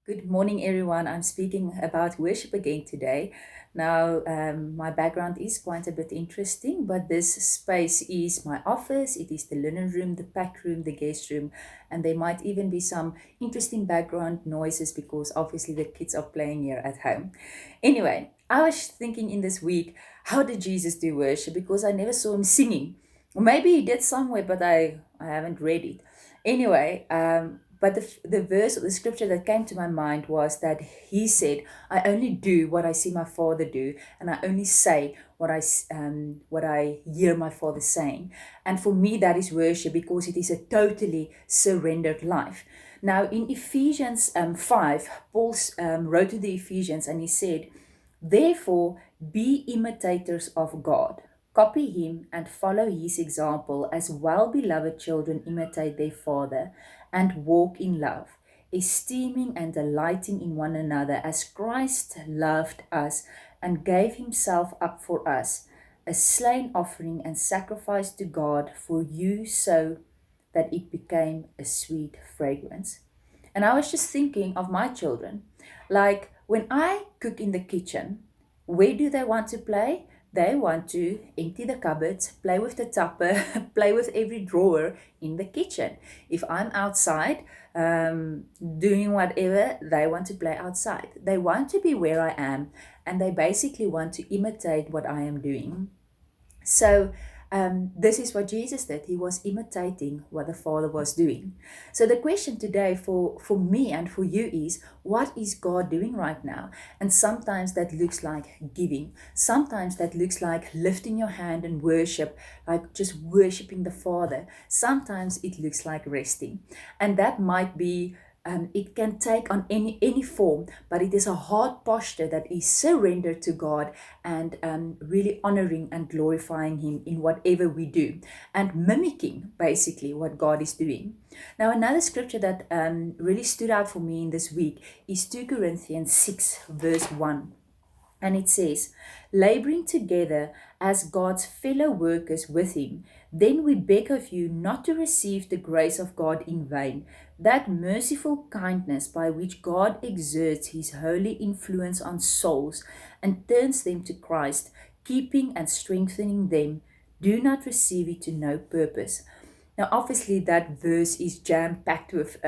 Good morning, everyone. I'm speaking about worship again today. Now, my background is quite a bit interesting, but this space is my office. It is the linen room, the pack room, the guest room, and there might even be some interesting background noises because obviously the kids are playing here at home. Anyway, I was thinking in this week, how did Jesus do worship? Because I never saw him singing. Or maybe he did somewhere, but I haven't read it. Anyway, but the verse or the scripture that came to my mind was that he said, I only do what I see my father do, and I only say what I hear my father saying. And for me, that is worship because it is a totally surrendered life. Now, in Ephesians 5, Paul wrote to the Ephesians and he said, therefore, be imitators of God. Copy him and follow his example as well-beloved children imitate their father and walk in love, esteeming and delighting in one another as Christ loved us and gave himself up for us, a slain offering and sacrifice to God for you so that it became a sweet fragrance. And I was just thinking of my children. Like when I cook in the kitchen, where do they want to play? They want to empty the cupboards, play with the tupper, play with every drawer in the kitchen. If I'm outside doing whatever, they want to play outside. They want to be where I am, and they basically want to imitate what I am doing. So this is what Jesus did. He was imitating what the Father was doing. So the question today for me and for you is, what is God doing right now? And sometimes that looks like giving. Sometimes that looks like lifting your hand and worship, like just worshiping the Father. Sometimes it looks like resting. And that might be it can take on any form, but it is a heart posture that is surrendered to God and really honoring and glorifying him in whatever we do and mimicking basically what God is doing. Now, another scripture that really stood out for me in this week is 2 Corinthians 6 verse 1. And it says, laboring together as God's fellow workers with him, then we beg of you not to receive the grace of God in vain, that merciful kindness by which God exerts his holy influence on souls and turns them to Christ, keeping and strengthening them. Do not receive it to no purpose. Now, obviously, that verse is jam-packed with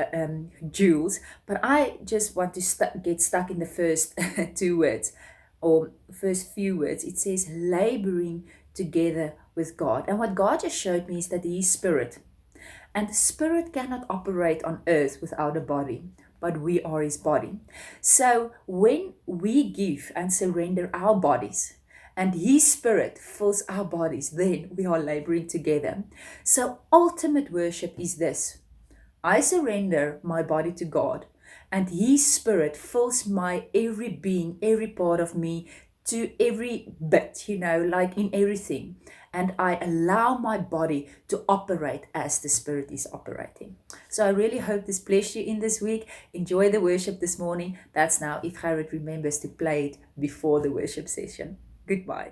jewels, but I just want to get stuck in the first two words or first few words. It says laboring together with God. And what God just showed me is that he is spirit. And the spirit cannot operate on earth without a body, but we are his body. So when we give and surrender our bodies, and his spirit fills our bodies, then we are laboring together. So ultimate worship is this. I surrender my body to God, and his spirit fills my every being, every part of me, to every bit, like in everything. And I allow my body to operate as the spirit is operating. So I really hope this blessed you in this week. Enjoy the worship this morning. That's now if Jared remembers to play it before the worship session. Goodbye.